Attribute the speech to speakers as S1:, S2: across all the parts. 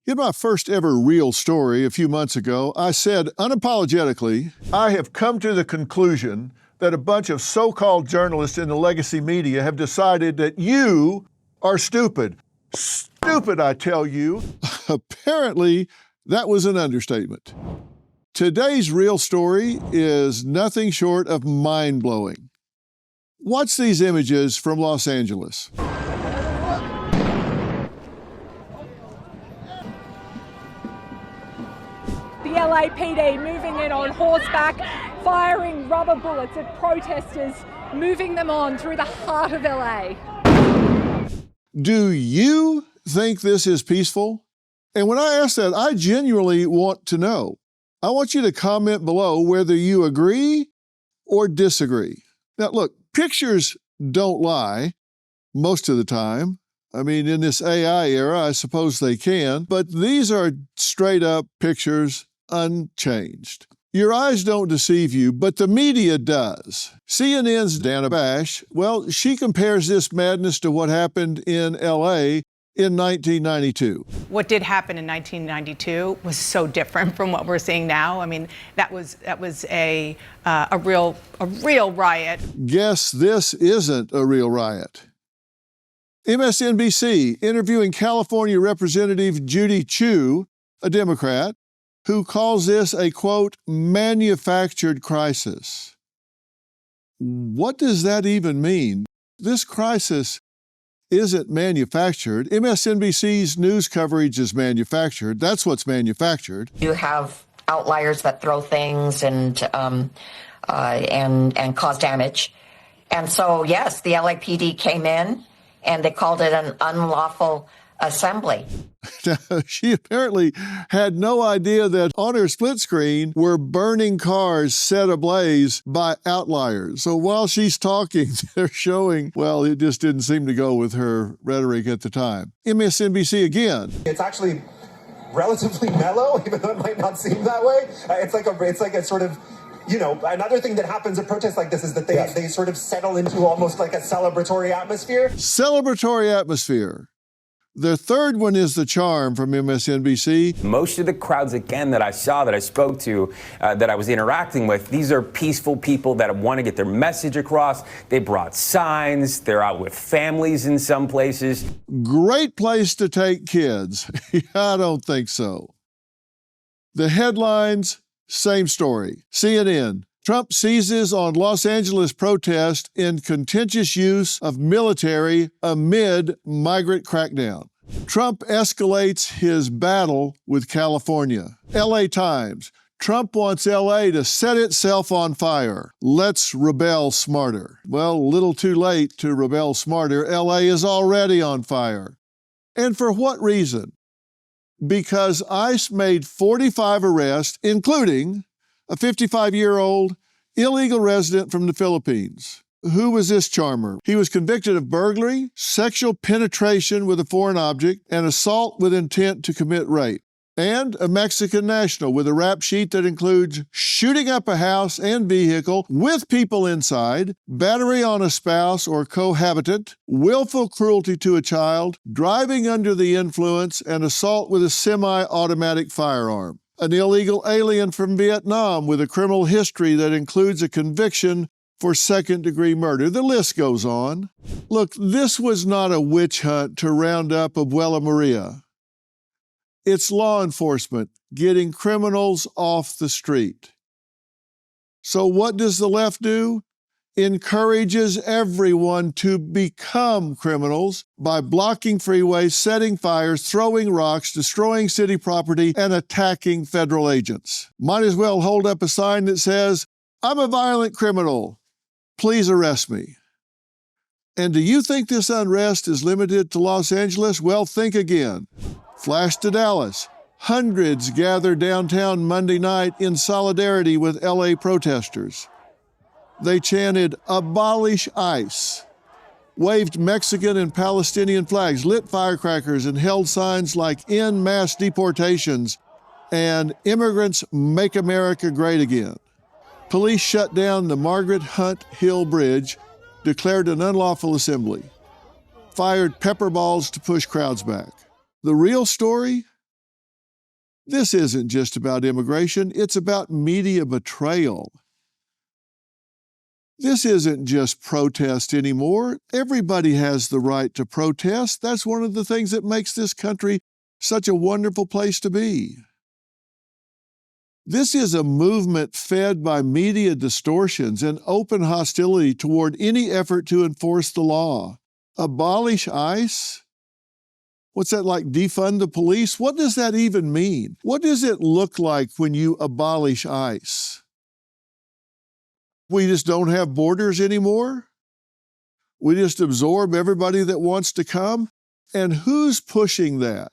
S1: In my first ever real story a few months ago, I said unapologetically, I have come to the conclusion that a bunch of so-called journalists in the legacy media have decided that you are stupid. Stupid, I tell you. Apparently, that was an understatement. Today's real story is nothing short of mind-blowing. Watch these images from Los Angeles.
S2: The LAPD moving in on horseback, firing rubber bullets at protesters, moving them on through the heart of LA.
S1: Do you think this is peaceful? And when I ask that, I genuinely want to know. I want you to comment below whether you agree or disagree. Now, look, pictures don't lie most of the time. I mean, in this AI era, I suppose they can, but these are straight up pictures unchanged. Your eyes don't deceive you, but the media does. CNN's Dana Bash, well, she compares this madness to what happened in LA in 1992.
S3: What did happen in 1992 was so different from what we're seeing now. I mean, that was a real riot.
S1: Guess this isn't a real riot. MSNBC interviewing California Representative Judy Chu, a Democrat, who calls this a, quote, manufactured crisis. What does that even mean? This crisis isn't manufactured. MSNBC's news coverage is manufactured. That's what's manufactured.
S4: You have outliers that throw things and cause damage. And so, yes, the LAPD came in and they called it an unlawful assembly.
S1: She apparently had no idea that on her split screen were burning cars set ablaze by outliers. So while she's talking, they're showing, well, it just didn't seem to go with her rhetoric at the time. MSNBC again.
S5: It's actually relatively mellow, even though it might not seem that way. It's like a sort of, you know, another thing that happens at protests like this is that they sort of settle into almost like a celebratory atmosphere.
S1: Celebratory atmosphere. The third one is the charm from MSNBC.
S6: Most of the crowds, again, that I saw, that I spoke to, that I was interacting with, these are peaceful people that want to get their message across. They brought signs. They're out with families in some places.
S1: Great place to take kids. I don't think so. The headlines, same story. CNN. Trump seizes on Los Angeles protest in contentious use of military amid migrant crackdown. Trump escalates his battle with California. LA Times. Trump wants LA to set itself on fire. Let's rebel smarter. Well, a little too late to rebel smarter. LA is already on fire. And for what reason? Because ICE made 45 arrests, including a 55-year-old illegal resident from the Philippines. Who was this charmer? He was convicted of burglary, sexual penetration with a foreign object, and assault with intent to commit rape. And a Mexican national with a rap sheet that includes shooting up a house and vehicle with people inside, battery on a spouse or cohabitant, willful cruelty to a child, driving under the influence, and assault with a semi-automatic firearm. An illegal alien from Vietnam with a criminal history that includes a conviction for second-degree murder. The list goes on. Look, this was not a witch hunt to round up Abuela Maria. It's law enforcement getting criminals off the street. So what does the left do? Encourages everyone to become criminals by blocking freeways, setting fires, throwing rocks, destroying city property, and attacking federal agents. Might as well hold up a sign that says, "I'm a violent criminal. Please arrest me." And do you think this unrest is limited to Los Angeles? Well, think again. Flash to Dallas. Hundreds gathered downtown Monday night in solidarity with LA protesters. They chanted, "Abolish ICE," waved Mexican and Palestinian flags, lit firecrackers, and held signs like "End Mass Deportations" and "Immigrants Make America Great Again." Police shut down the Margaret Hunt Hill Bridge, declared an unlawful assembly, fired pepper balls to push crowds back. The real story? This isn't just about immigration, it's about media betrayal. This isn't just protest anymore. Everybody has the right to protest. That's one of the things that makes this country such a wonderful place to be. This is a movement fed by media distortions and open hostility toward any effort to enforce the law. Abolish ICE? What's that like, defund the police? What does that even mean? What does it look like when you abolish ICE? We just don't have borders anymore? We just absorb everybody that wants to come? And who's pushing that?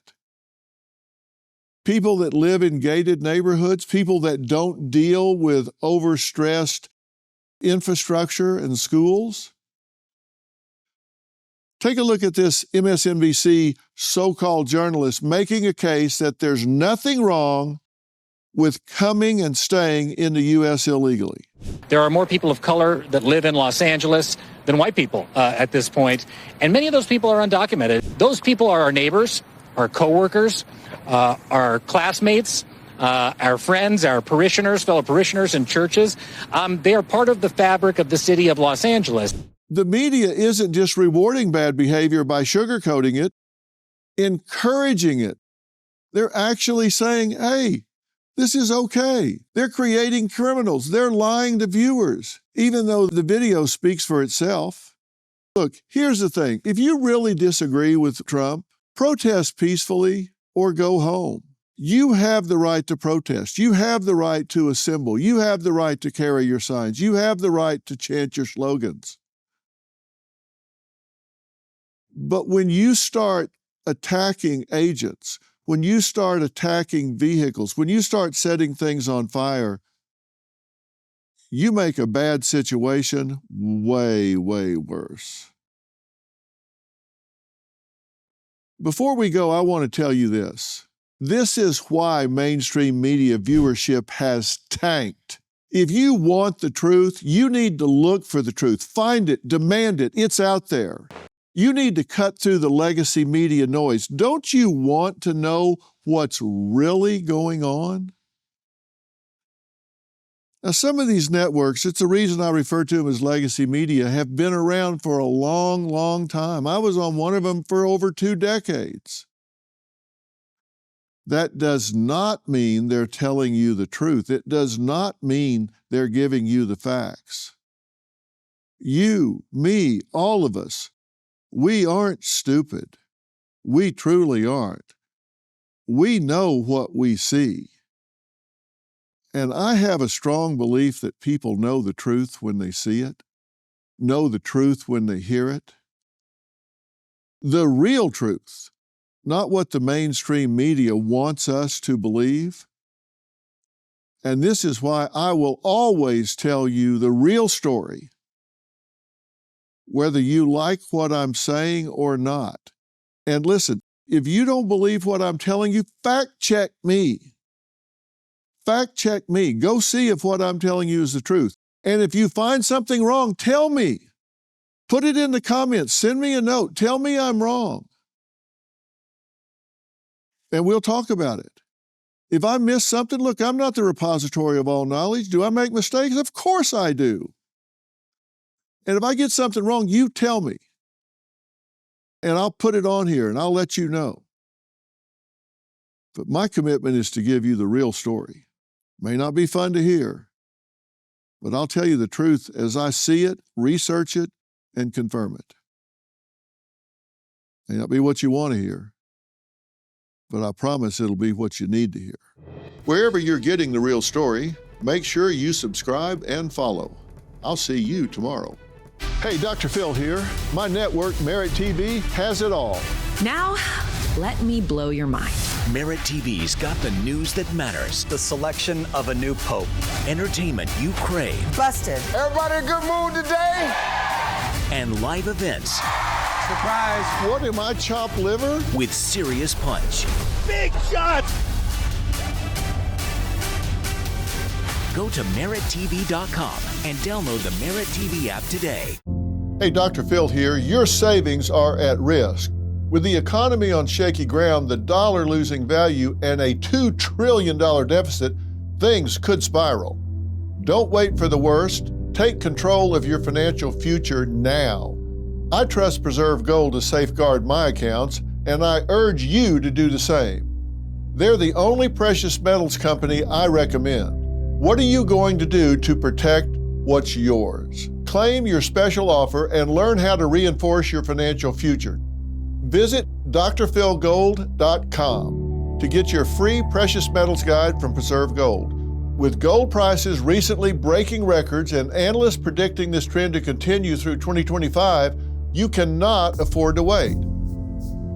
S1: People that live in gated neighborhoods, people that don't deal with overstressed infrastructure and schools. Take a look at this MSNBC so-called journalist making a case that there's nothing wrong with coming and staying in the U.S. illegally.
S7: There are more people of color that live in Los Angeles than white people at this point, and many of those people are undocumented. Those people are our neighbors, our coworkers, our classmates, our friends, our parishioners, fellow parishioners in churches. They are part of the fabric of the city of Los Angeles.
S1: The media isn't just rewarding bad behavior by sugarcoating it, encouraging it. They're actually saying, hey, this is okay. They're creating criminals. They're lying to viewers, even though the video speaks for itself. Look, here's the thing. If you really disagree with Trump, protest peacefully or go home. You have the right to protest. You have the right to assemble. You have the right to carry your signs. You have the right to chant your slogans. But when you start attacking agents, when you start attacking vehicles, when you start setting things on fire, you make a bad situation way, way worse. Before we go, I want to tell you this. This is why mainstream media viewership has tanked. If you want the truth, you need to look for the truth. Find it, demand it. It's out there. You need to cut through the legacy media noise. Don't you want to know what's really going on? Now, some of these networks, it's the reason I refer to them as legacy media, have been around for a long, long time. I was on one of them for over 2 decades. That does not mean they're telling you the truth. It does not mean they're giving you the facts. You, me, all of us, we aren't stupid. We truly aren't. We know what we see. And I have a strong belief that people know the truth when they see it, know the truth when they hear it. The real truth, not what the mainstream media wants us to believe. And this is why I will always tell you the real story, whether you like what I'm saying or not. And listen, if you don't believe what I'm telling you, fact check me. Fact check me. Go see if what I'm telling you is the truth. And if you find something wrong, tell me. Put it in the comments. Send me a note. Tell me I'm wrong. And we'll talk about it. If I miss something, look, I'm not the repository of all knowledge. Do I make mistakes? Of course I do. And if I get something wrong, you tell me. And I'll put it on here and I'll let you know. But my commitment is to give you the real story. May not be fun to hear, but I'll tell you the truth as I see it, research it, and confirm it. May not be what you want to hear, but I promise it'll be what you need to hear. Wherever you're getting the real story, make sure you subscribe and follow. I'll see you tomorrow. Hey, Dr. Phil here. My network, Merit TV, has it all.
S8: Now, let me blow your mind.
S9: Merit TV's got the news that matters.
S10: The selection of a new pope.
S9: Entertainment you crave.
S11: Busted.
S12: Everybody in a good mood today?
S9: And live events.
S12: Surprise.
S1: What am I, chopped liver?
S9: With serious punch.
S12: Big shot.
S9: Go to merittv.com and download the Merit TV app today.
S1: Hey, Dr. Phil here. Your savings are at risk. With the economy on shaky ground, the dollar losing value, and a $2 trillion deficit, things could spiral. Don't wait for the worst. Take control of your financial future now. I trust Preserve Gold to safeguard my accounts, and I urge you to do the same. They're the only precious metals company I recommend. What are you going to do to protect what's yours? Claim your special offer and learn how to reinforce your financial future. Visit drphilgold.com to get your free precious metals guide from Preserve Gold. With gold prices recently breaking records and analysts predicting this trend to continue through 2025, you cannot afford to wait.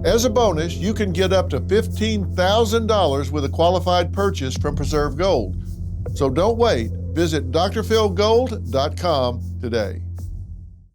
S1: As a bonus, you can get up to $15,000 with a qualified purchase from Preserve Gold. So don't wait. Visit drphilgold.com today.